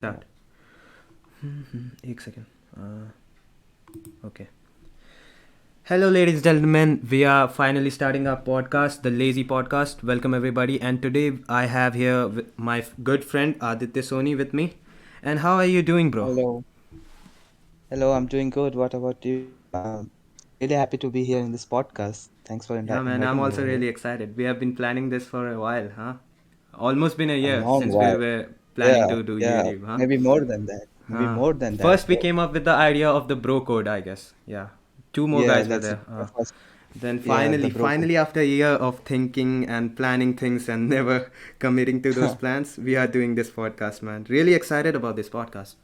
Start. एक second. Okay. Hello, ladies and gentlemen. We are finally starting our podcast, the Lazy Podcast. Welcome, everybody. And today I have here my good friend Aditya Soni with me. And how are you doing, bro? Hello, hello. I'm doing good. What about you? Really happy to be here in this podcast. Thanks for Yeah, man. I'm inviting me also over here. really excited. We have been planning this for a while, huh? Almost been a A year long since we while. were planning Yeah, to do yeah. YouTube, huh? Maybe more than that. Maybe more than that, First, we bro. came up with the idea of the bro code, I guess. Yeah. Two more Yeah, guys were that's it. there. First, Then yeah, the finally, broken. finally, after a year of thinking and planning things and never committing to those plans, we are doing this podcast, man. Really excited about this podcast.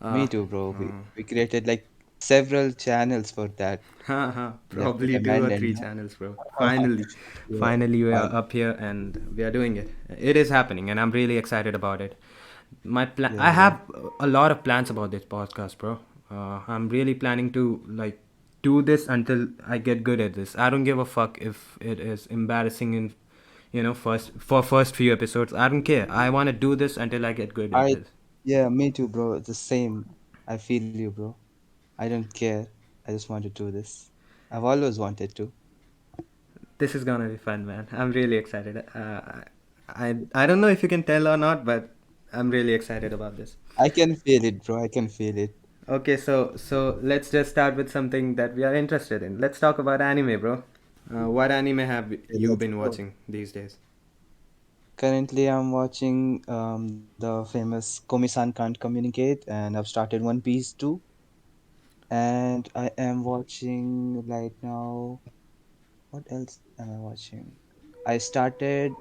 Uh, Me too, bro. We created like several channels for that. We have to Probably two or abandon, three no? channels, bro. Finally, Yeah, finally, we are fine. up here and we are doing it. It is happening, and I'm really excited about it. I Yeah, yeah. have a lot of plans about this podcast, bro. I'm really planning to like do this until I get good at this. I don't give a fuck if it is embarrassing in, first few episodes. I don't care. I want to do this until I get good at I, this. yeah, me too, bro. The same. I feel you, bro. I don't care. I just want to do this. I've always wanted to. This is gonna be fun, man. I'm really excited. I don't know if you can tell or not, but I'm really excited about this. I can feel it, bro. I can feel it. Okay, so let's just start with something that we are interested in. Let's talk about anime, bro. What anime have Okay, you let's been go. watching these days? Currently, I'm watching the famous Komi-san Can't Communicate, and I've started One Piece too. And I am watching right now. What else am I watching? I started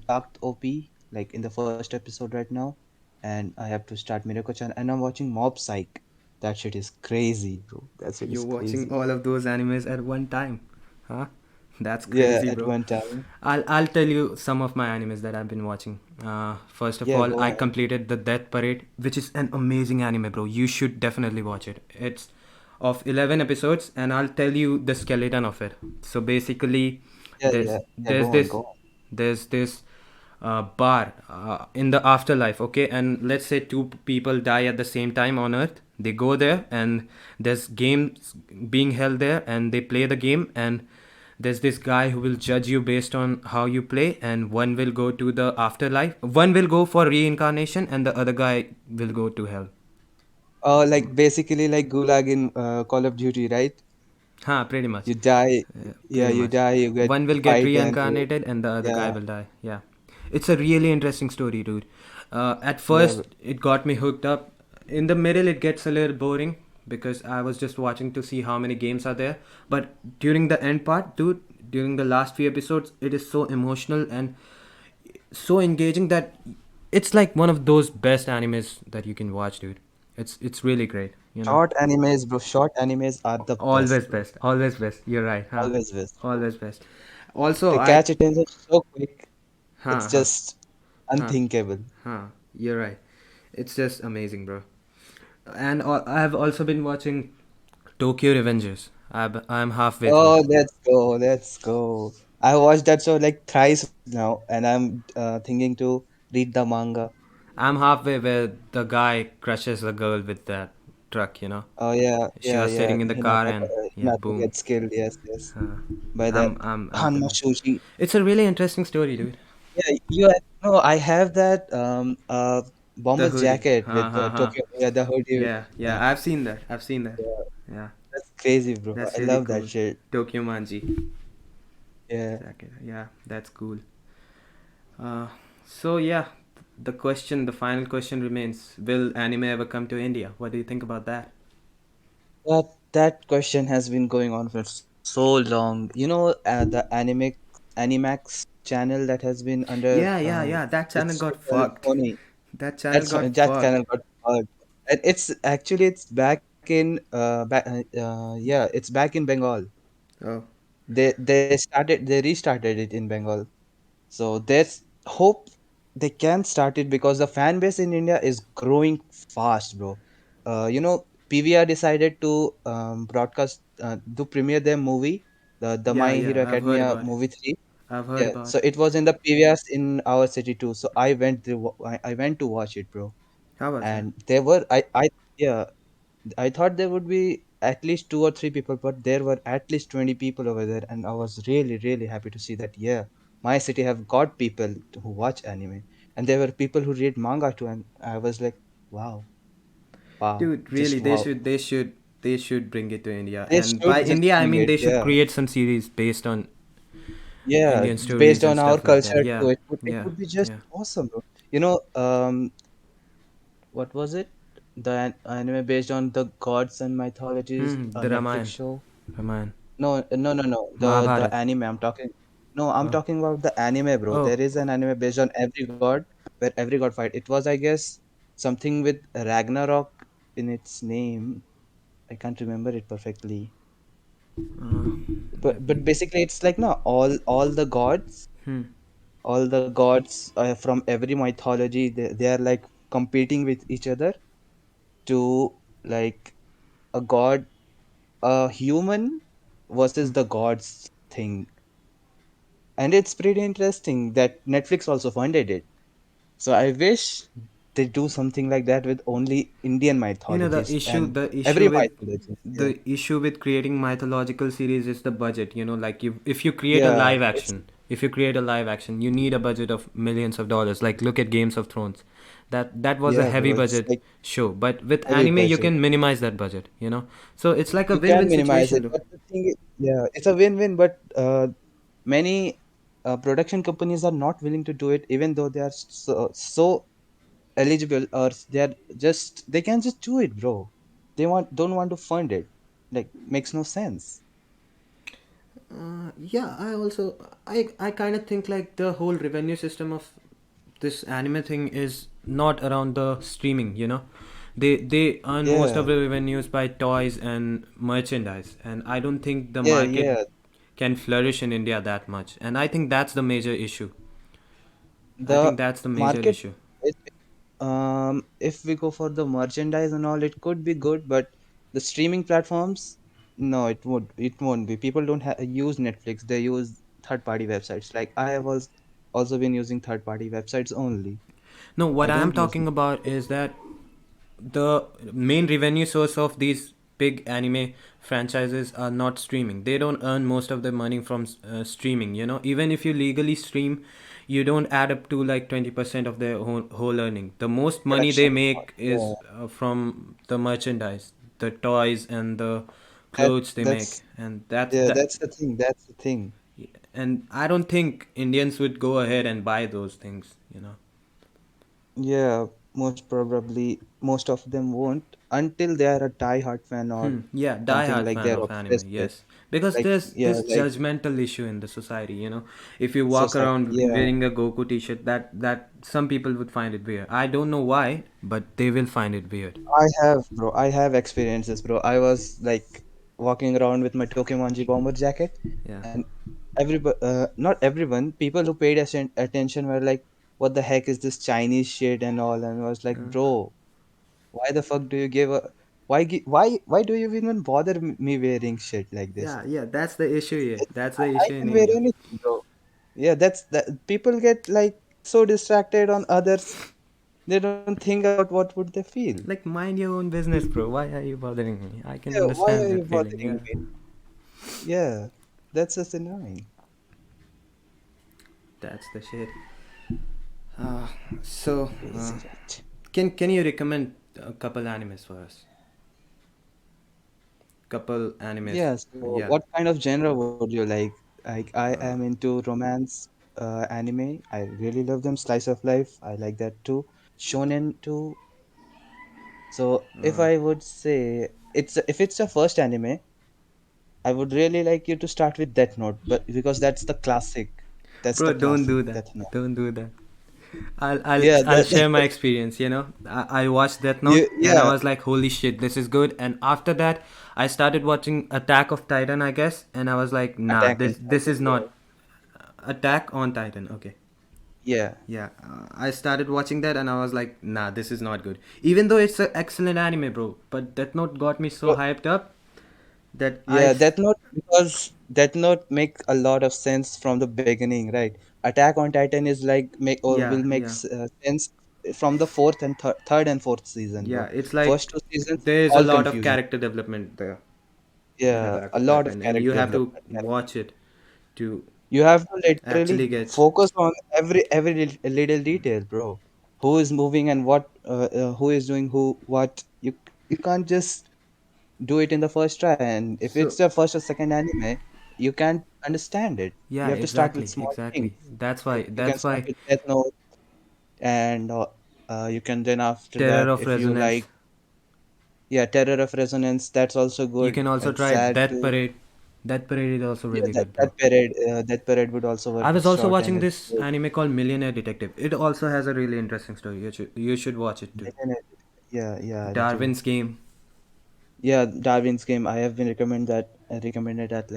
Takt OP like in the first episode right now, and I have to start Mirako-chan, and I'm watching Mob Psych. That shit is crazy, bro. That shit You're is watching crazy. all of those animes at one time, huh? That's Yeah, crazy, at bro. one time. I'll tell you some of my animes that I've been watching. First of Yeah, all, go I ahead. completed the Death Parade, which is an amazing anime, bro. You should definitely watch it. It's of 11 episodes, and I'll tell you the skeleton of it. So basically, Yeah, there's yeah, yeah. there's Go on, this go on. there's this bar in the afterlife, okay, and let's say two people die at the same time on earth. They go there and there's games being held there and they play the game, and there's this guy who will judge you based on how you play, and one will go to the afterlife, one will go for reincarnation, and the other guy will go to hell. Like basically like Gulag in Call of Duty, right? Pretty much. You die, yeah, Pretty you much. die, you get One will get fight, and you, reincarnated and the other guy yeah, will die. Yeah. It's a really interesting story, dude. At yeah. first, it got me hooked up. In the middle, it gets a little boring because I was just watching to see how many games are there. But during the end part, dude, during the last few episodes, it is so emotional and so engaging that it's like one of those best animes that you can watch, dude. It's really great, you know. Short animes, bro. Short animes are the best, Always bro. best. Always best. You're right, huh? Always best. Always best. Also, They I. catch attention so quick. It's Huh, huh, just huh, unthinkable. huh. You're right. It's just amazing, bro. And I've also been watching Tokyo Revengers. I'm halfway through. Oh, let's go, let's go. I watched that show like thrice now, and I'm thinking to read the manga. I'm halfway where the guy crushes the girl with that truck, you know. Oh yeah, She yeah, was yeah. sitting in the car and yeah, Hinata boom. gets killed. Yes, yes. Uh, By that I'm Hanma convinced. Shuji. It's a really interesting story, dude. Yeah, no, I have that The bomber's hoodie. jacket Ha with ha ha. Tokyo. Yeah, the hoodie. Yeah, Yeah, yeah. I've seen that. I've seen that. yeah. Yeah, That's crazy, bro. that's I really love that cool. shit. Tokyo Manji. Yeah. Exactly. Yeah, that's cool. Uh, so yeah, the final question remains: will anime ever come to India? What do you think about that? That question has been going on for so long. You know, the Animax channel that has been under Yeah. That channel it's got fucked. Sony. That channel got That fucked. channel got bugged. And it's back in yeah, it's back in Bengal. Oh, They restarted it in Bengal. So there's hope they can start it because the fan base in India is growing fast, bro. PVR decided to broadcast to premiere their movie, the My Hero yeah. I've heard Academia about it. movie 3. I've heard Yeah, about so it. it was in the PVRs in our city too. So I went to watch it, bro. How was that? and there were I yeah, I thought there would be at least two or three people, but there were at least 20 people over there, and I was really, really happy to see that. Yeah, my city have got people who watch anime, and there were people who read manga too, and I was like, wow, wow, Dude, really, just they wow. should, they should, they should bring it to India. They And by should just India, I bring mean it, they should yeah, create some series based on yeah, Indian based stories and on our stuff like that. culture Yeah, too. It yeah, would be just yeah. awesome, bro. What was it? The anime based on the gods and mythologies, a The Netflix Ramayana, show. Ramayana, No, no, no, no. The Mahabharata. anime I'm talking. No, I'm Oh, talking about the anime, bro. oh, There is an anime based on every god, where every god fight. It was, I guess, something with Ragnarok in its name. I can't remember it perfectly. let But me. basically, it's like no, Hmm. all the gods from every mythology. They are like competing with each other to like a god, a human versus the gods thing. And it's pretty interesting that Netflix also funded it. So I wish they do something like that with only Indian You know the mythologies issue, and the issue every with mythology. Yeah, the issue with creating mythological series is the budget. You know, like you, if you create a yeah, live it's action, if you create a live action, you need a budget of millions of dollars. Like look at Games of Thrones, that was a yeah, heavy bro. It's budget like show. But with heavy anime, you budget. can minimize that budget. You know, so it's like a You can win-win minimize situation, it, though. but the thing is, yeah, it's a win-win. But many production companies are not willing to do it, even though they are so eligible, or they're just they can just do it, bro. They don't want to fund it. Like makes no sense. Yeah, I also, I kind of think like the whole revenue system of this anime thing is not around the streaming. You know, they earn most of Yeah, the revenues by toys and merchandise, and I don't think the yeah, market yeah. can flourish in India that much. And I think that's the major issue. I The think that's the major market, issue. it, if we go for the merchandise and all, it could be good, but the streaming platforms, no, it won't be. People don't use Netflix. They use third-party websites. Like I have also been using third-party websites only. No, what I I am don't use talking about is that the main revenue source of these big anime franchises are not streaming. They don't earn most of the money from streaming. You know, even if you legally stream, you don't add up to like 20% of their whole earning. The most money they production. make Yeah, is from the merchandise, the toys, and the that clothes they make, that's and that's yeah, that. that's the thing. That's the thing. And I don't think Indians would go ahead and buy those things. You know. Yeah, most probably most of them won't until they are a die-hard fan or Yeah, something die-hard like fan they're of anime. obsessed with. Yes, because Like there's yeah, this like judgmental issue in the society. You know, if you walk society. around Yeah, wearing a Goku T-shirt, that some people would find it weird. I don't know why, but they will find it weird. I have, bro. I have experiences, bro. I was like walking around with my Tokemonji bomber jacket, Yeah. and not everyone, people who paid attention were like, "What the heck is this Chinese shit and all?" And I was like, "Bro, why the fuck do you give a why do you even bother me wearing shit like this? Yeah, yeah, that's the issue here. That's the I issue in can wear India. anything, bro." Yeah, that's that. People get like so distracted on others. They don't think about what would they feel. Like, mind your own business, bro. Why are you bothering me? I can Yeah, why understand are you that feeling. bothering Yeah, me? Yeah, that's just annoying. that's the shit. Uh, so, Crazy rat. can you recommend a couple animes for us? Couple animes. Yeah, so Yeah. what kind of genre would you like? Like I am into romance anime. I really love them. Slice of life. I like that too. Shonen too. So if I would say if it's your first anime, I would really like you to start with Death Note, but because that's the classic. That's the Bro, don't classic do that. Death Note. Don't do that. I'll Yeah, I'll that share my experience. You know, I watched Death Note you and I yeah, was like, holy shit, this is good. And after that, I started watching Attack of Titan, I guess, and I was like, nah, Attack on this Titan. is Yeah. not Attack on Titan. Okay, Yeah. yeah, I started watching that and I was like, nah, this is not good. Even though it's an excellent anime, bro, but Death Note got me so Bro, hyped up that yeah, Death Note because Death Note make a lot of sense from the beginning, right? Attack on Titan is like make or yeah, will make yeah. sense from the fourth and third and fourth season, Yeah, bro. it's like First two seasons there's a all lot of confusing. character development there in Yeah, Attack a of lot of Titan, and you character have to development. watch it to You have to literally actually get. focus on every little detail, bro. Who is moving and what? Who is doing who? What? You can't just do it in the first try. And if So it's your first or second anime, you can't understand it. yeah, You have to start with exactly, small things. exactly. That's Like why. you can That's start why with Death Note, and you can then after Terror that, of if you Resonance. like, yeah, Terror of Resonance. That's also You good. can also It's try sad Death too. Parade. Death Parade is also Yeah, really good, bro. that parade would also I work. was It's also short and watching it's this good. anime called Millionaire Detective. It also has a really interesting story. You should watch it too. Yeah, yeah, I do. Darwin's Game. Yeah, Darwin's Game. I have been recommended that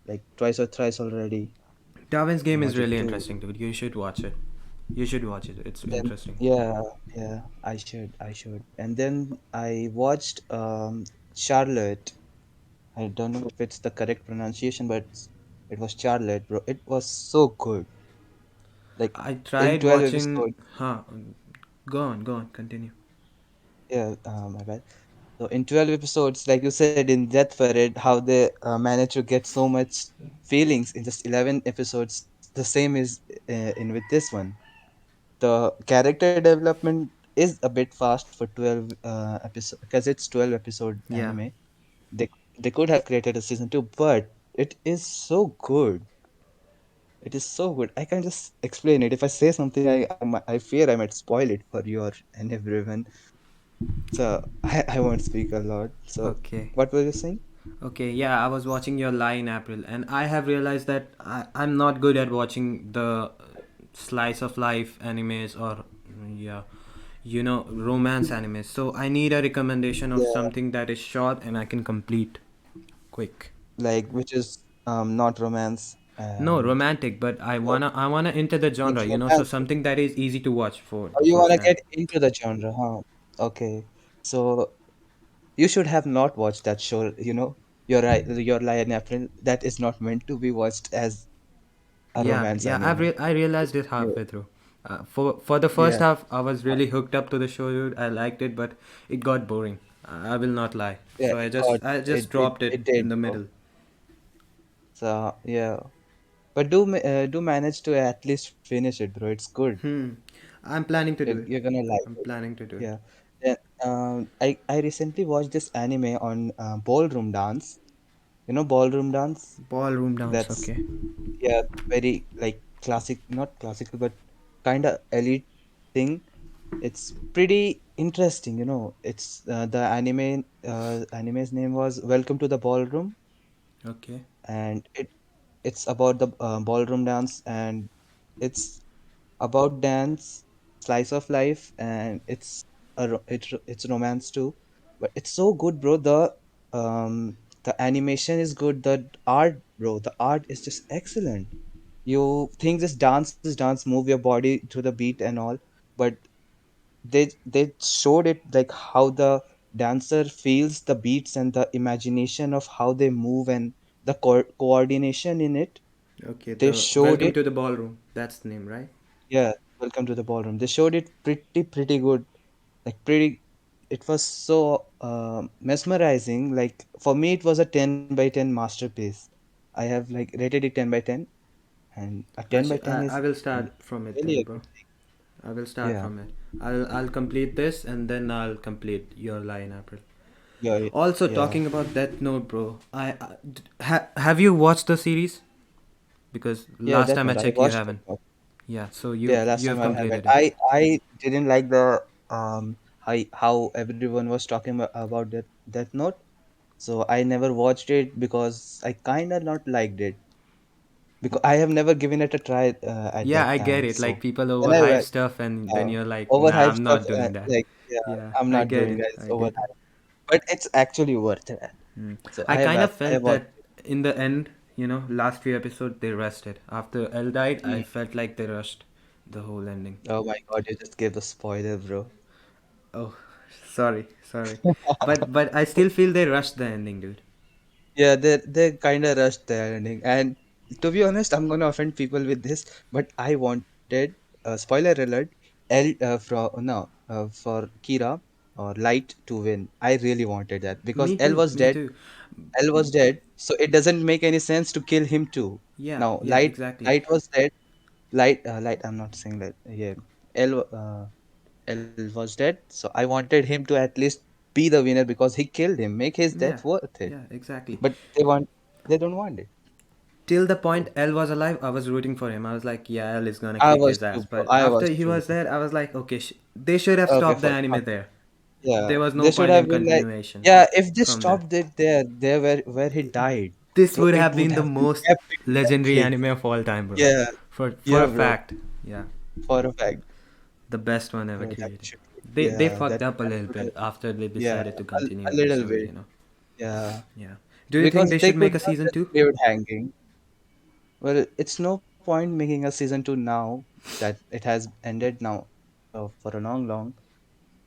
like twice or thrice already. Darwin's To Game is watch it really too. interesting, dude. You should watch it. You should watch it. It's Then interesting. yeah, yeah, I should. And then I watched Charlotte. I don't know if it's the correct pronunciation, but it was Charlotte, bro. It was so good. Like I in tried 12 watching. episodes. Huh. Go on. Continue. Yeah, my bad. So in 12 episodes, like you said in Death Parade, how they manage to get so much feelings in just 11 episodes. The same is in with this one. The character development is a bit fast for 12 episode because it's 12 episode Yeah. anime. They could have created a season 2, but it is so good. It is so good. I can just explain it. If I say something, I fear I might spoil it for you and everyone. So I won't speak a lot. So Okay. what were you saying? Okay, yeah, I was watching your lie in April, and I have realized that I'm not good at watching the slice of life animes or, yeah, romance animes. So I need a recommendation of Yeah, something that is short and I can complete quick. like which is not romance No, and romantic, but I yeah, wanna I wanna enter the not genre, so romantic. something that is easy to watch for Oh, the you first wanna time. get into the genre, huh? Okay. So you should have not watched that show, you know. You're right, your Lion April, that is not meant to be watched as a Yeah, romance yeah, anime. I realized it Yeah, halfway through. For the first yeah, half, I was really hooked up to the show, dude. I liked it, but it got boring. I will not lie. yeah, So I just dropped it it did, in the bro. middle. So yeah, but do manage to at least finish it, bro. It's good. Hmm. I'm planning to do it. You're gonna like I'm it. planning to do it. Yeah. Then I recently watched this anime on ballroom dance. You know ballroom dance? Ballroom dance. That's Okay. yeah, very like classic, not classical, but kind of elite thing. It's pretty interesting, you know. It's the anime's name was Welcome to the Ballroom, Okay. and it's about the ballroom dance, and it's about dance, slice of life, and it's romance too. But it's so good, bro. The animation is good. The art, bro, the art is just excellent. You think this dance, move your body to the beat and all, but they showed it like how the dancer feels the beats and the imagination of how they move and the coordination in it. Okay. They The showed Welcome it. to the Ballroom. That's the name, right? Yeah, Welcome to the Ballroom. They showed it pretty good. Like pretty, it was so mesmerizing. Like for me, it was a 10 by 10 masterpiece. I have like rated it 10 by 10, and a ten by ten I is will uh, start from it really then, a bro. good thing. I will start Yeah, from it. I'll complete this and then I'll complete your lie in April. yeah, Also, yeah, talking about Death Note, bro. Have you watched the series? Because yeah. last That time I note I checked, you watched it. haven't. Yeah, so Yeah, last you time have I haven't. completed it. I didn't like the how everyone was talking about that note. So I never watched it because I kind of not liked it because I have never given it a try at Yeah, that I get time. it. Like So people when I overhype went, stuff, and then you're like, nah, overhyped I'm stuff, not doing that. like yeah, Yeah, I'm I not get doing it. that. It's I get it. overhyped, but it's actually worth it. Hmm. So I kind of I have felt watched that in the end, last few episodes they rushed it. After L died, it. I felt like they rushed the whole ending. Oh my god, you just gave the spoiler, bro. Oh, sorry, but I still feel they rushed the ending, dude. Yeah, they kind of rushed the ending, and to be honest, I'm gonna offend people with this, but I wanted spoiler alert. for Kira or Light to win. I really wanted that because Me too. Me too. L was dead, so it doesn't make any sense to kill him too. Yeah. Now Yeah. Exactly. Light was dead. Light. I'm not saying that. Yeah, L L was dead. So I wanted him to at least be the winner because he killed him, make his Yeah. death worth it. Yeah. Exactly. But they don't want it. Till the point So L was alive, I was rooting for him. I was like, yeah, L is gonna I kick was his too, ass. bro. But I after was he too. was there, I was like, okay, they should have Okay, stopped the for anime there. yeah, There was no they should point have in been like, continuation yeah, if they from there. stopped it there where he died, This bro, would it have would been the have been most epic, legendary epic. anime of all time, bro. Yeah, For yeah, a bro, fact, yeah, for a fact. the best one ever Yeah, that created. should be, They yeah, fucked that up a that little should bit have, after they yeah, decided to continue a the little story. bit, yeah, Yeah. Do you think because they they should could make a not season just two? leave it hanging. Well, it's no point making a season two now that it has ended now for a long.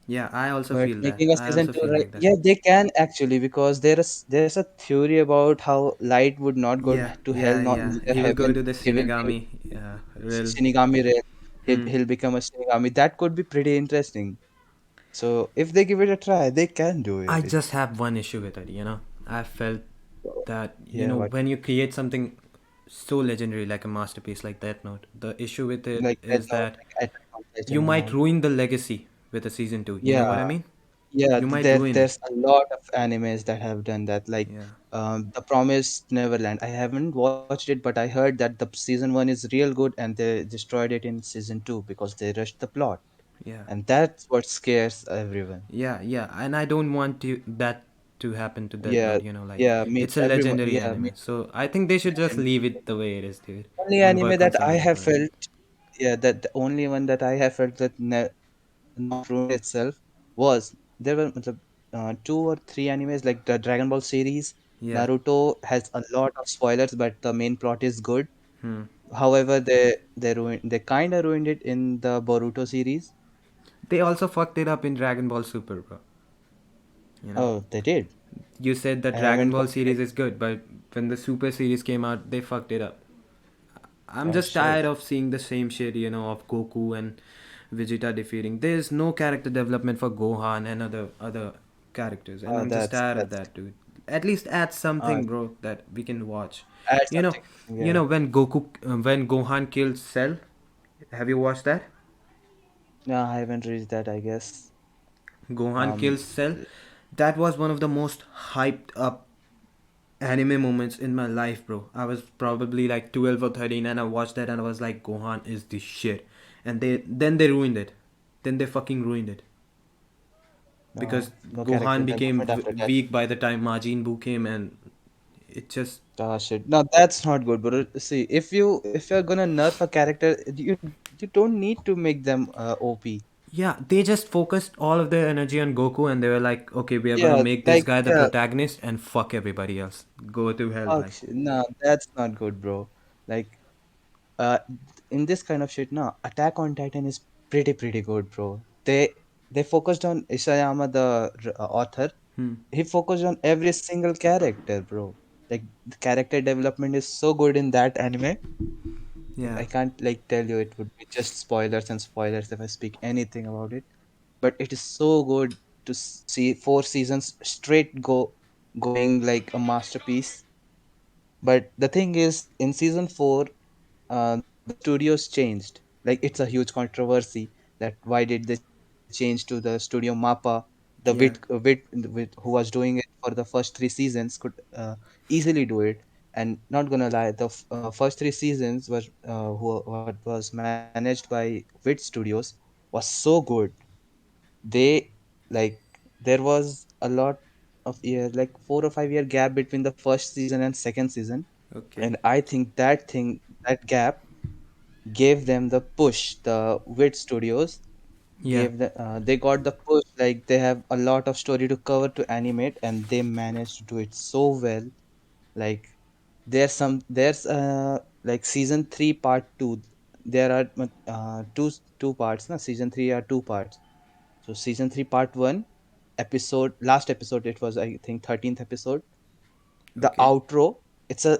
Yeah, I also But feel that. making a I season also two, feel right? like that. Yeah, they can actually because there's a theory about how Light would not go Yeah, to hell, yeah, not yeah. He will go heaven. to the He will be Shinigami realm. Shinigami realm. Hmm. He'll become a Shinigami. That could be pretty interesting. So if they give it a try, they can do I it. just have one issue with it. I felt that, Yeah, what when you create something so legendary like a masterpiece like Death Note, the issue with it like that is note, that like Attack on you Titan and might all. ruin the legacy with a season two. You know what I Yeah, mean? yeah. You might ruin it. There's a lot of animes that have done that. Like Yeah, The Promised Neverland. I haven't watched it, but I heard that the season one is real good, and they destroyed it in season two because they rushed the plot, yeah, and that's what scares everyone. yeah, yeah. And I don't want that to happen to Death Yeah, Note. Like, yeah. Me, it's a everyone. legendary Yeah, anime. me. So I think they should just And leave it the way it is, dude, only and anime work on that I something have different. felt, yeah, that the only one that I have felt that not ruined itself was there were two or three animes like the Dragon Ball series. Yeah. Naruto has a lot of spoilers, but the main plot is good. Hmm. However, they kind of ruined it in the Boruto series. They also fucked it up in Dragon Ball Super, bro. You know. Oh, they did. You said that I Dragon haven't Ball watched it. series is good, but when the Super series came out, they fucked it up. I'm Oh just shit. tired of seeing the same shit, of Goku and Vegeta defeating. There's no character development for Gohan and other characters, and Oh, I'm just tired of that's that, dude. At least add uh, something, bro, that we can watch. add You know, something. Yeah. when Gohan killed Cell, have you watched that? No, I haven't reached that. I guess. Gohan Um. kills Cell. That was one of the most hyped up anime moments in my life, bro. I was probably like 12 or 13 and I watched that and I was like, Gohan is the shit. And they ruined it. Then they fucking ruined it. Because No character Gohan became development after that. weak by the time Majin Buu came, and it just. Ah, shit. No, that's not good, bro. See, if you're gonna nerf a character, you don't need to make them OP. Yeah, they just focused all of their energy on Goku and they were like, okay, we are gonna Yeah, make this like guy the yeah. protagonist and fuck everybody else. Go to hell, Fuck bye. shit. No, that's not good, bro. Like uh, in this kind of shit, no. Attack on Titan is pretty good, bro. They focused on Isayama, the author. Hmm. He focused on every single character, bro. Like the character development is so good in that anime. Like Yeah. I can't like tell you it would be just spoilers and spoilers if I speak anything about it. But it is so good to see four seasons straight going like a masterpiece. But the thing is, in season four, the studios changed. Like it's a huge controversy that why did they change to the studio Mappa? The Yeah. Wit who was doing it for the first three seasons could easily do it. And not gonna lie, the first three seasons were what was managed by Wit Studios was so good. They like there was a lot of year like 4 or 5 year gap between the first season and second season, Okay. and I think that gap gave them the push. The Wit Studios Yeah. they got the push, like they have a lot of story to cover to animate, and they managed to do it so well. Like there's like season 3 part 2. There are two parts. Na season 3 are two parts. So season 3 part 1 episode, last episode, it was I think 13th episode. The Okay. outro, it's a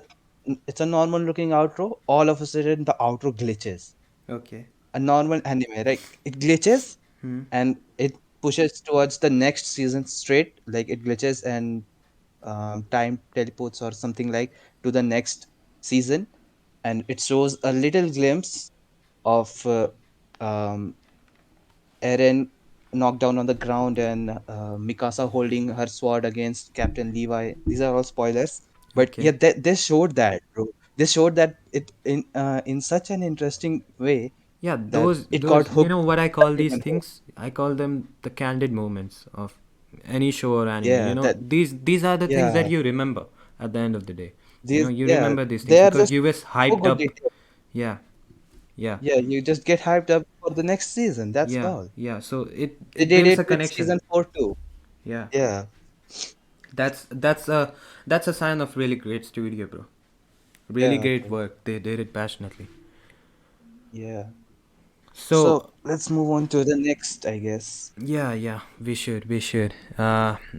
it's a normal looking outro. All of a sudden the outro glitches. Okay. a normal anime, right? It glitches Hmm. and it pushes towards the next season straight. Like it glitches and time teleports or something like to the next season, and it shows a little glimpse of um, Eren knocked down on the ground and Mikasa holding her sword against Captain Levi. These are all spoilers, but yeah, Okay. they showed that, bro. They showed that it in such an interesting way Yeah, that it got those you know hooked. what I call these Everyone hooked. things? I call them the candid moments of any show or anime. You Yeah, know, that these are the things that yeah. you remember at the end of the day. You know, These you yeah, remember these things they are because just you was so hyped good up. details. Yeah, yeah, Yeah, you just get hyped up for the next season. That's yeah, all. yeah. So They it did builds it a with connection. season 4 too. Yeah, Yeah, that's a sign of really great studio, bro. Really yeah, great bro. work. They did it passionately. Yeah. So So let's move on to the next, I guess. yeah, yeah, we should.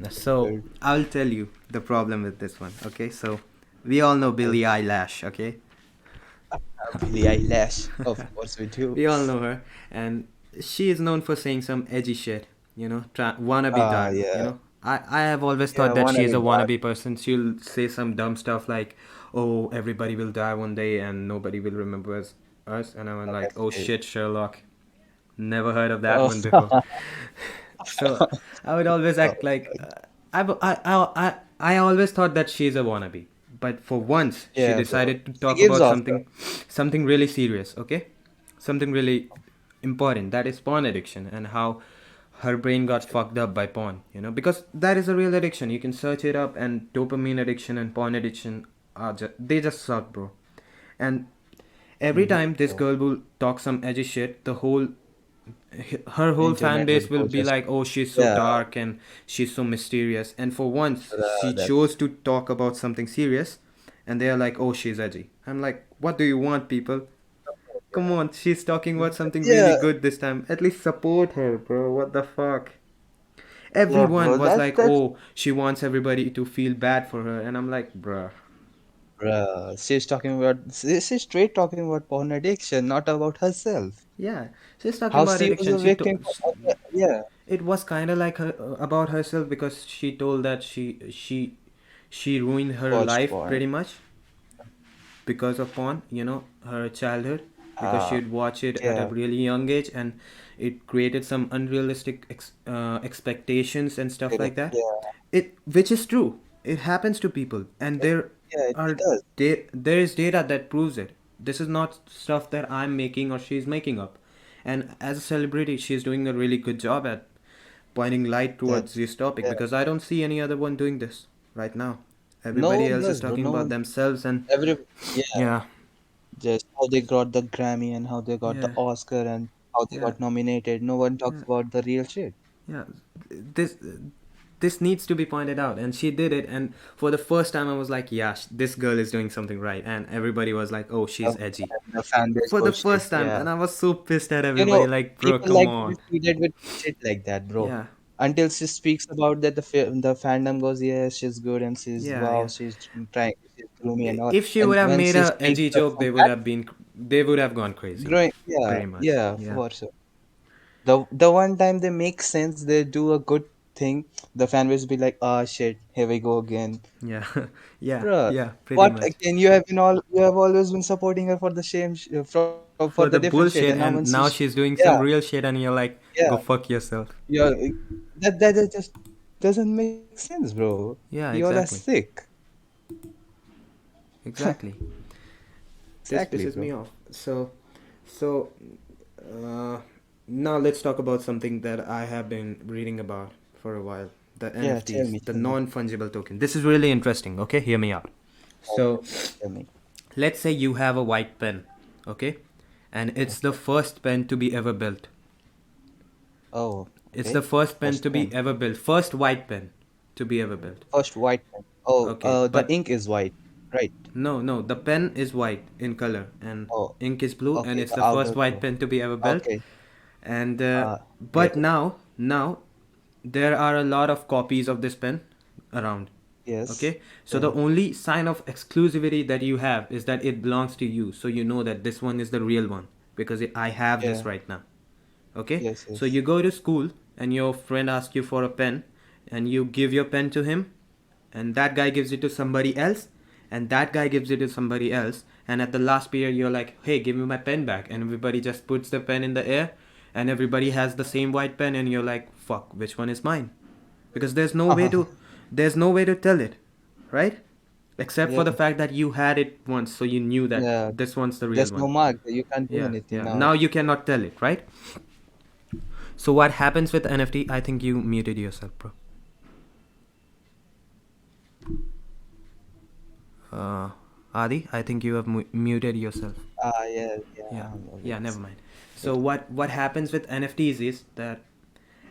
So Good. I'll tell you the problem with this one. Okay, so we all know Okay. Billie Eilish. Okay, Billie Eilish. Of course we do. we all know her, and she is known for saying some edgy shit. You know, wannabe type. You Yeah. know, I have always Yeah, thought that she wanna is be a dark. wannabe person. She'll say some dumb stuff like, "Oh, everybody will die one day, and nobody will remember us." And I'm like, That's "Oh it. shit, Sherlock." Never heard of that Oh, one before. So I would always oh, act like I always thought that she's a wannabe, but for once she yeah, bro. decided to She talk gives about off that. something really serious. Okay, something really important, that is porn addiction, and how her brain got fucked up by porn. You know, because that is a real addiction. You can search it up, and dopamine addiction and porn addiction are they just suck, bro. And every Mhm, time this bro. girl will talk some edgy shit, her whole fan Internet will base will go be just like, oh, she's so yeah, dark and she's so mysterious. And for once she chose that's to talk about something serious, and they are like, oh, she's edgy. I'm like, what do you want, people? Come on, she's talking about something really yeah, good this time. At least support her, bro. What the fuck? yeah, Everyone bro. was That's like, that's oh, she wants everybody to feel bad for her, and I'm like, bruh. Bruh, she's straight talking about porn addiction, not about herself. Yeah, she's talking How about she was addiction. a victim of yeah, It was kind of like her about herself because she told that she ruined her watched life porn. pretty much because of porn. You know, her childhood, because Ah, she'd watch it at a yeah, really young age, and it created some unrealistic expectations and stuff like that. yeah, It which is true. It happens to people, and it, yeah, it are does. there is data that proves it. This is not stuff that I'm making or she's making up. And as a celebrity, she's doing a really good job at pointing light That towards this topic, yeah, because I don't see any other one doing this right now. no Everybody one else is does, bro. talking No about one. themselves and Every yeah, yeah, just how they got the Grammy and how they got the yeah, Oscar and how they yeah, got nominated. No one talks yeah, about the real shit. yeah. This this needs to be pointed out, and she did it. And for the first time, I was like, yeah, this girl is doing something right. And everybody was like, oh, The, she's edgy. the fan base For the goes shit. first time, Yeah. and I was so pissed at You everybody. know, Like, bro, people come like to be on. treated with shit like that, bro. Yeah, Until she speaks about that, the fandom goes, yeah, she's good and she's yeah, wow, yeah. she's trying, she's gloomy and all. If she And would have when made she a speaks edgy up joke, from that, they would have gone crazy, growing, yeah, pretty much. yeah, Yeah, for sure. The one time they make sense, they do a good thing. The fan base be like, ah, shit, here we go again, yeah, yeah, bruh. yeah, pretty What much. again? You have always been supporting her for the same for the For the different shit, and now bullshit, when and she's now she's doing yeah, some real shit, and you're like, yeah, go fuck yourself. yeah, that just doesn't make sense, bro. You Yeah, all are exactly, sick. exactly. This Exactly, pisses me bro. off. So, uh, now let's talk about something that I have been reading about for a while. The Yeah, NFTs, the tell me. non-fungible token. This is really interesting. Okay, hear me out. Okay, So, tell me. let's say you have a white pen, okay, and it's the Okay. first pen to be ever built. Oh, It's the okay. first pen First to be pen. ever built. First white pen to be ever built. First white pen. Oh, Okay, the but ink is white, right? no, no, the pen is white in color and Oh, ink is blue, and okay. it's The the first outer white glow. pen to be ever built. Okay. And Get but it. now there are a lot of copies of this pen around. Yes. Okay, so the Yeah. only sign of exclusivity that you have is that it belongs to you, so you know that this one is the real one. because I have this Yeah. right now. Okay, Yes. so Yes. you go to school and your friend asks you for a pen, and you give your pen to him, and that guy gives it to somebody else, and that guy gives it to somebody else, and at the last period you're like, hey, give me my pen back, and everybody just puts the pen in the air, and everybody has the same white pen, and you're like, fuck, which one is mine? Because there's no way to tell it, right? Except for Yeah. the fact that you had it once, so you knew that Yeah. this one's the real There's no one. mark. You can't do Yeah, anything yeah. Now now. you cannot tell it, right? So what happens with NFT? I think you muted yourself, bro. Uh, Adi, I think you have muted yourself. Ah, yeah, Yeah, yeah. I'm yeah. always Never mind. So good. what happens with NFTs is that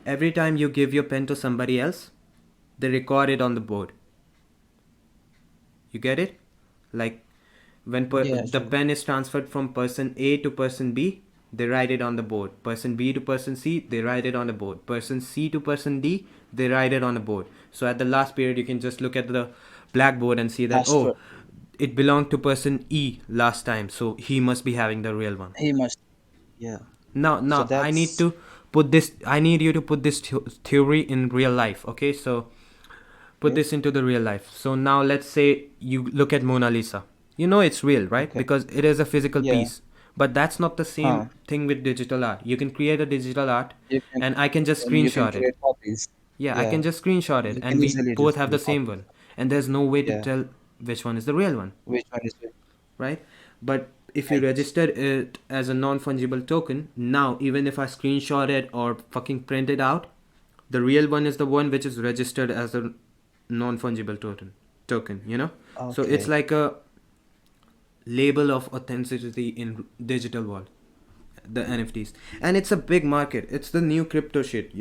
every time you give your pen to somebody else, they record it on the board. You get it? Like when Yeah, the true. pen is transferred from person A to person B, they write it on the board. Person B to person C, they write it on the board. Person C to person D, they write it on the board. So at the last period, you can just look at the blackboard and see that, Astro. oh, it belonged to person E last time, so he must be having the real one. He must. Yeah. So Now I need that's to put this. I need you to put this theory in real life. Okay, so put okay. this into the real life. So now let's say you look at Mona Lisa. You know it's real, right? Okay. Because it is a physical Yeah. piece. But that's not the Huh. same thing with digital art. You can create a digital art You can and I can just and you can screenshot it. create copies. Yeah, I can Yeah. just screenshot it You and can we easily both just have the do same copies. one. And there's no way to Yeah. tell which one is the real one, Which one is it? right? But if you Right. register it as a non-fungible token, now even if I screenshot it or fucking print it out, the real one is the one which is registered as a non-fungible token. So it's Okay. like a label of authenticity in digital world, the NFTs. And it's a big market. It's the new crypto shit.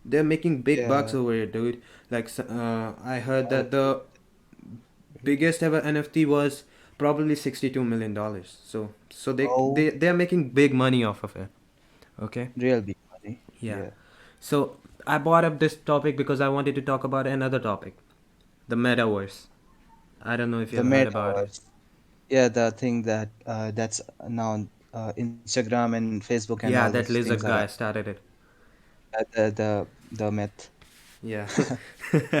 They're making big bucks Yeah. over it, dude. Like I heard that Okay. the biggest ever NFT was probably $62 million. So they Oh, they they're making big money off of it. Okay. real big money. Yeah. Yeah. So I brought up this topic because I wanted to talk about another topic, the metaverse. I don't know if The you've heard about it. metaverse. Yeah, the thing that's now Instagram and Facebook and all Yeah, those that things lizard are guy started it. the myth. Yeah.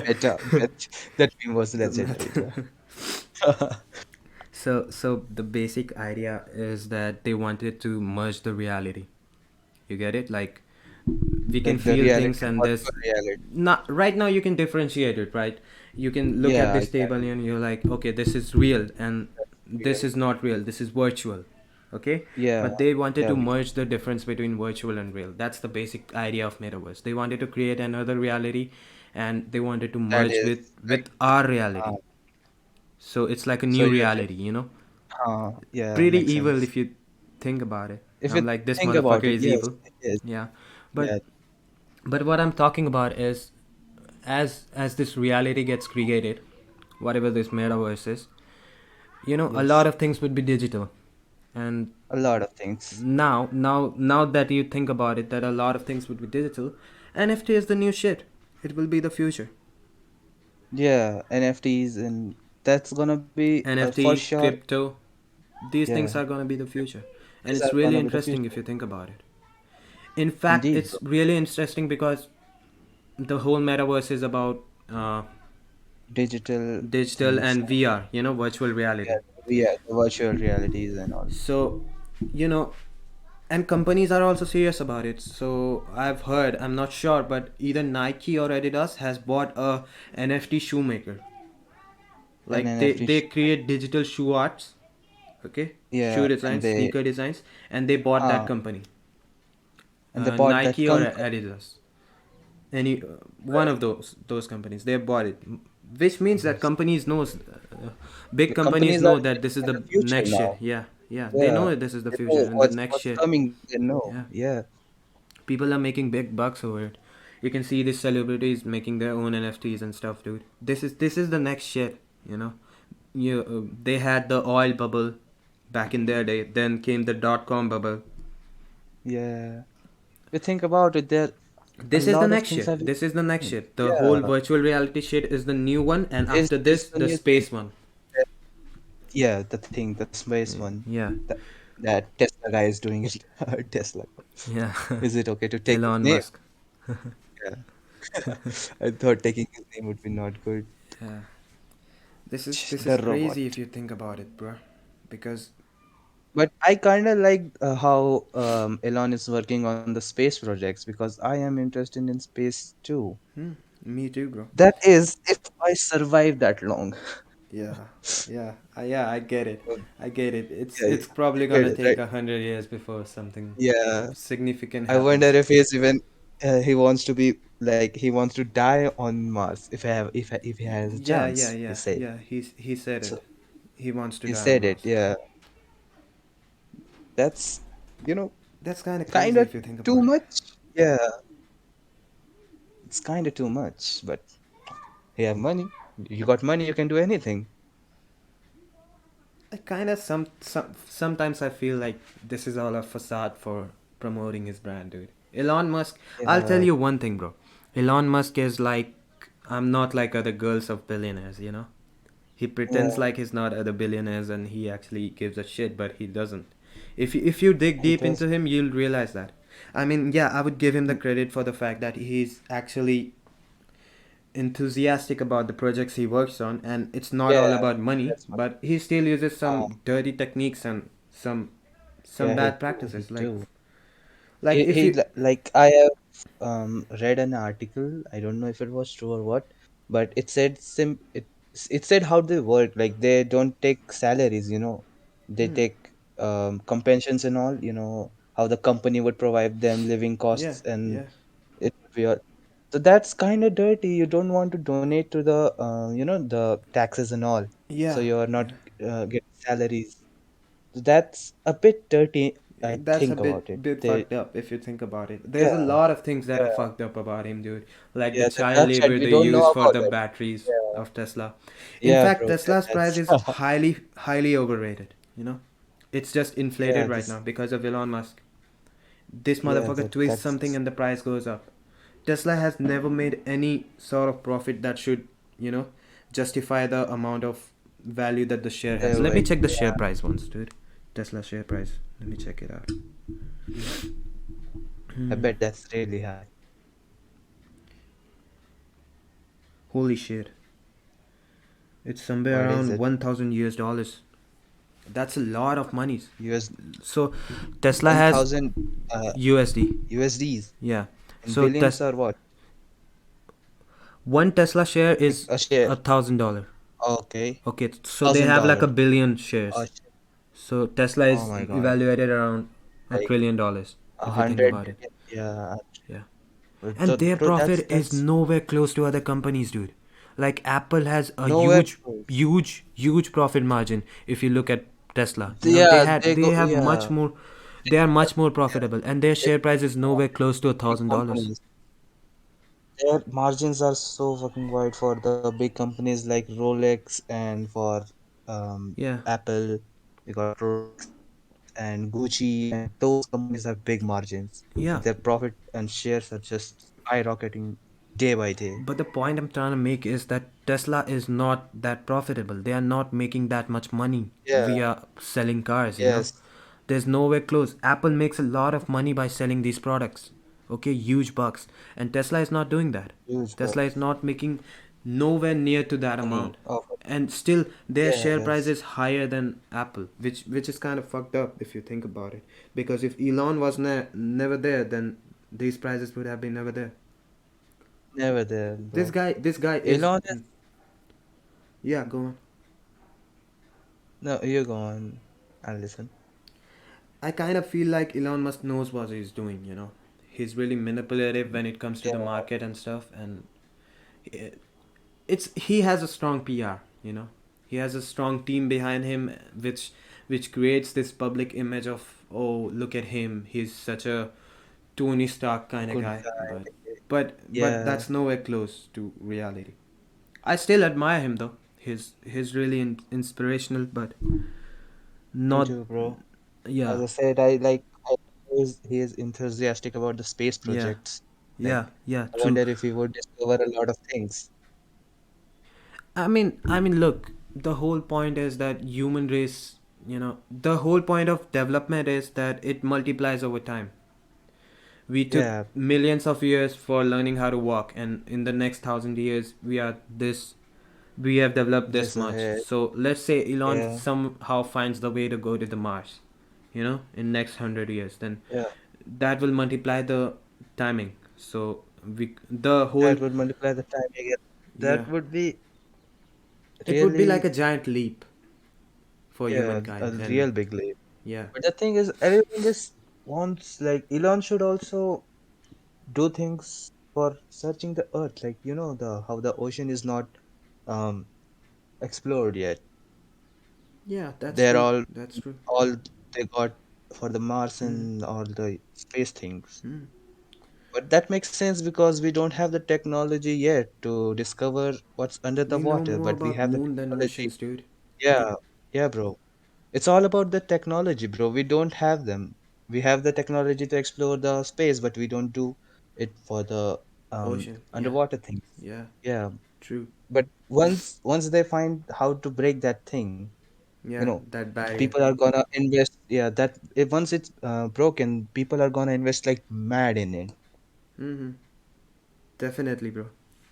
Meta myth. That meme was The legendary, bro. meth. So the basic idea is that they wanted to merge the reality. You get it? Like we can Like the feel reality things and and virtual there's reality. not right now you can differentiate it, right? You can look at Yeah, I this can. table and you're like, okay, this is real and That's this real. is not real. This is virtual. Okay? Yeah, But they wanted yeah, to merge the difference between virtual and real. That's the basic idea of metaverse. They wanted to create another reality and they wanted to that merge is with like, our uh, reality. So it's like a so new you just, reality. yeah, Pretty makes evil sense. if you think about it. If I'm you like, this think about motherfucker it, is yes, evil. it is. Yeah. But Yeah, but what I'm talking about is as this reality gets created, whatever this metaverse is, a lot yes. of things would be digital. And A lot of things. now that you think about it, that a lot of things would be digital, NFT is the new shit. It will be the future. Yeah, NFTs and that's gonna be for NFT, sure. crypto, these things Yeah, are gonna be the future. And these it's are really gonna be the interesting if future. you think about it. In fact, Indeed, it's bro. really interesting because the whole metaverse is about Digital digital things. and VR, virtual reality. Yeah, the virtual realities and all. So, you know, and companies are also serious about it. So I've heard, I'm not sure, but either Nike or Adidas has bought a NFT shoemaker. An Like they NFT. they create digital shoe arts, okay, shoe Yeah, and designs, they sneaker designs, and they bought that uh company, and they bought that Nike or company. Adidas. Any one of those companies they bought it, which means that Yes. companies knows, big The companies companies are know that this is thinking in the the future next now. shit. Yeah, yeah, they know Yeah, that this is the they future know and the next what's shit. coming. They know. Yeah, Yeah, people are making big bucks over it. You can see these celebrities making their own NFTs and stuff, dude. This is the next shit. They had the oil bubble back in their day. Then came the dot-com bubble. yeah. We think about it. There, a This is the lot of next things shit. have been This is the next changed. shit. The whole Yeah, virtual reality shit is the new one, and after is this, the the new thing. space one. Yeah, the thing, the space one. Yeah. That, that Tesla guy is doing it. Tesla. Yeah. Is it okay to take his Elon name? Musk. Yeah. I thought taking his name would be not good. Yeah. This is The robot. crazy if you think about it, bro. Because But I kind of like how Elon is working on the space projects because I am interested in space too. hmm, me too, bro. That is, if I survive that long. Yeah, yeah, I get it. So, I get it. It's yeah, it's you probably get gonna it, take right? 100 years before something Yeah. significant I wonder happens. if he's even he wants to be like he wants to die on Mars if he has a Yeah, yeah, chance. He yeah, said. yeah. He said So it. He wants to he die on said it. Mars. Yeah. That's you know That's kind of kind crazy of if you think too about it. much. Yeah, it's kind of too much. But you have money. You got money. You can do anything. I kind of sometimes I feel like this is all a facade for promoting his brand, dude. Elon Musk. I'll tell Yeah. you one thing, bro. Elon Musk is like I'm not like other girls of billionaires, you know. He pretends Yeah. like he's not other billionaires and he actually gives a shit, but he doesn't. If you dig He deep does. into him, you'll realize that. I mean, yeah, I would give him the credit for the fact that he's actually enthusiastic about the projects he works on, and it's not all Yeah. about money, That's what. but he still uses Uh, some dirty techniques and some yeah. He bad do. He practices. Like do. like if you Like I have read an article. I don't know if it was true or what, but it said it said how they work. Like they don't take salaries. They hmm, take compensations and all. How the company would provide them living yeah, costs and yeah, it would be all. So that's kind of dirty. You don't want to donate to the the taxes and all. So yeah, you are not yeah. getting salaries. So that's a bit dirty. I That's a think bit about it. bit They fucked up if you think about it. There's a yeah. lot of things that are Yeah. fucked up about him, dude. Like the Yeah, the child dark side, labor we they don't know use for about the it. batteries Yeah, of Tesla. In yeah, fact, bro. Tesla's price That's is highly overrated. You know, it's just inflated yeah, right now because of Elon Musk. This yeah, motherfucker twists something and the price goes up. Tesla has never made any sort of profit that should, you know, justify the amount of value that the share has. Let never. me check the share Yeah, price once, dude. Tesla share price. Let me check it out. I bet that's really high. Holy shit. It's somewhere What is around it? 1000 US dollars. That's a lot of money. US So Tesla has 1,000 USD. USDs Yeah. in So billions or what? one Tesla share Like is a share. $1,000. Okay, Okay, so they thousand have like dollar. a billion Oh, shares. shit. So Tesla Oh is my God. evaluated around a Like trillion dollars a if you think hundred about it. billion. Yeah. Yeah. So, And their bro, that's profit is nowhere close to other companies, dude. Like Apple has a nowhere huge close. huge profit margin if you look at Tesla. You know, Yeah, they they go. have much Yeah, more, they are much more yeah. profitable and their They, share price is yeah, nowhere close to a big thousand dollars. companies. Their margins are so fucking wide for the big companies like Rolex and for Yeah. Apple. We got Rolex and Gucci, and those companies have big margins, Yeah. but their profit and shares are just skyrocketing day by day. But the point I'm trying to make is that Tesla is not that profitable. They are not making that much money Yeah, via selling cars, you know. yes, There's nowhere close. Apple makes a lot of money by selling these products. Okay, huge bucks. And Tesla is not doing that. huge Tesla is bucks. not making nowhere near to that Any amount. of it. And still their Yeah, share price yes. is higher than Apple, which is kind of fucked up if you think about it. Because if Elon was never there, then these prices would have been never there. Never there, bro. This guy is Elon is yeah, go on. no. You go on and listen. I kind of feel like Elon Musk knows what he's doing, you know. He's really manipulative when it comes to Yeah, the market and stuff, and he has a strong PR, you know. He has a strong team behind him, which creates this public image of, oh, look at him, he's such a Tony Stark kind of good guy, guy. but Yeah, that's nowhere close to reality. I still admire him though. He's really inspirational, but me not too, bro. As yeah I said, I like how he is enthusiastic about the space yeah projects. Like, yeah I true. wonder if he would discover a lot of things. I mean, look, the whole point is that human race. the whole point of development is that it multiplies over time. We took Yeah, millions of years for learning how to walk, and in the next 1,000 years we have developed this this much. ahead. So let's say Elon Yeah, somehow finds the way to go to the Mars, in next 100 years, then yeah. that will multiply the timing. So we the whole That would multiply the time again. yeah, That would be it would be like a really, giant leap for yeah, a humankind, and real big leap. yeah, But the thing is, everyone just wants, like, Elon should also do things for searching the earth, like, the how the ocean is not um explored yet. yeah, that's They're true. all That's true. all they got for the Mars Hmm. and all the space things. Hmm. But that makes sense because we don't have the technology yet to discover what's under the We know water, more but we about have the moon than technology. oceans, dude. Yeah, yeah, bro. It's all about the technology, bro. We don't have them. We have the technology to explore the space, but we don't do it for the Ocean, yeah, underwater things. yeah, Yeah, true. but once they find how to break that thing, you Yeah, know, that barrier. people are gonna invest. Yeah, that if once it's broken, people are gonna invest like mad in it. Mm-hmm. Definitely, bro.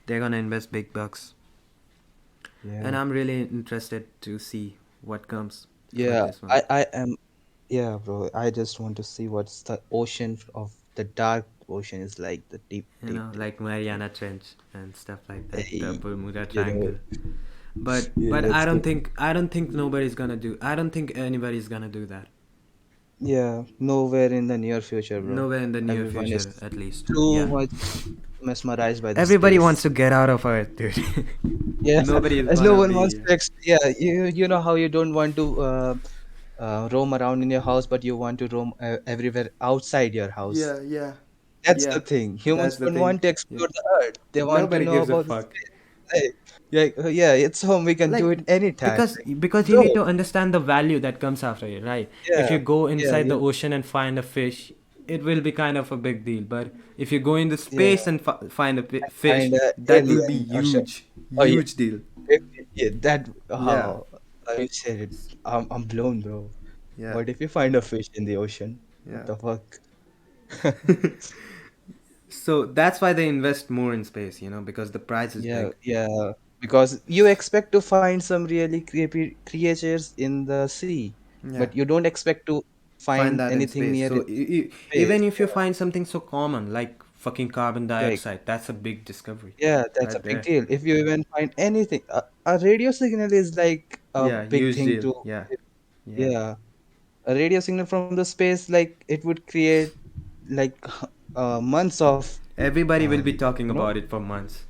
They're gonna invest big bucks, and Yeah, I'm really interested to see what comes for yeah. this one. I am. Yeah, bro. I just want to see what's the ocean of the dark ocean is like, the deep, deep, deep. Like Mariana Trench and stuff like that, the Hey, Bermuda you know, Triangle. But yeah, but let's go. I don't think nobody's gonna do. I don't think anybody's gonna do that. Yeah, nowhere in the near future, bro. Nowhere in the near Everyone is future, at least. too Yeah. much mesmerized by the Everybody wants space. to get out of Earth, dude. Yeah, Nobody is as no wanna one wants be. to. Yeah, you know how you don't want to roam around in your house, but you want to roam everywhere outside your house. Yeah, yeah, That's yeah. the thing. That's Humans the don't thing. want to Yeah. explore the earth. They want to Nobody know gives a about the fuck. space. Hey, yeah, yeah, it's home. We can do Like it anytime. because Like, because you bro, need to understand the value that comes after it, right? If you yeah, go yeah, inside the ocean and find a fish, it will be kind of a big deal. But if you go into yeah. space and find a fish, Find a that will be alien or so. huge, Oh yeah, huge deal. yeah. That Yeah, how I said it. I'm blown, bro. yeah, What if you find a fish in the ocean? What yeah. the fuck? So that's why they invest more in space, because the price is Yeah, big. yeah. Because you expect to find some really creepy creatures in the sea, Yeah. but you don't expect to Find find that in anything space. near So space. even if you find something so common like fucking carbon Yeah, dioxide, that's a big discovery, yeah, that's a right big there. deal. If you even find anything, a radio signal is like a Yeah, big huge thing deal. to. Yeah, yeah. Yeah, a radio signal from the space, like it would create like months of Everybody will be um, talking you know, about it for months.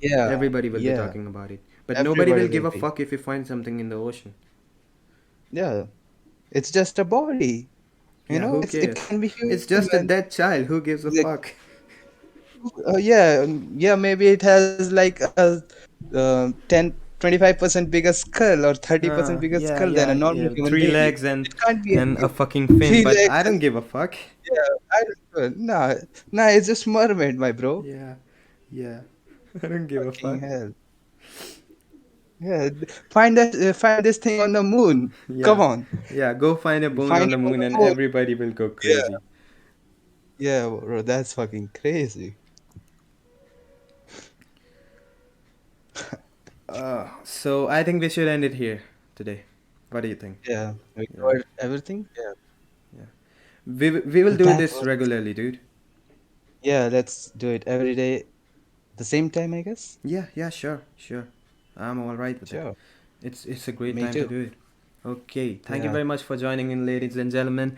yeah, Everybody will be yeah. talking about it. But nobody Everybody will give will a be. fuck if you find something in the ocean. Yeah, it's just a body. Yeah, who It cares? can be It's just a human. dead child. Who gives a Like, fuck? yeah, yeah. Maybe it has like a 10-25% bigger skull or 30% bigger Yeah, skull than a yeah, normal yeah. human Three being. legs It can't be a and a human. fucking fin, Three but legs I don't and give a fuck. yeah, I don't know. Nah, nah. It's just mermaid, my bro. Yeah, yeah. I don't give a Fucking fuck. hell. Yeah, find this thing on the moon. Come Yeah, on, yeah. Go find a bone find on the it on moon, the and moon. everybody will go Yeah, crazy. yeah, bro, that's fucking crazy. So I think we should end it here today. What do you think? Yeah, we Yeah, covered everything. Yeah, yeah. We will do that this was. regularly, dude. Yeah, let's do it every day, the same time, I guess. Yeah, yeah, sure, sure. I'm all right with it. Sure, It's a great me time to too. do it. Okay, thank you Yeah, very much for joining in, ladies and gentlemen.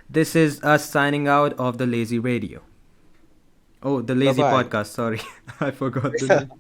This is us signing out of the Lazy Radio. Oh, the bye Lazy bye. Podcast. Sorry, I forgot the name.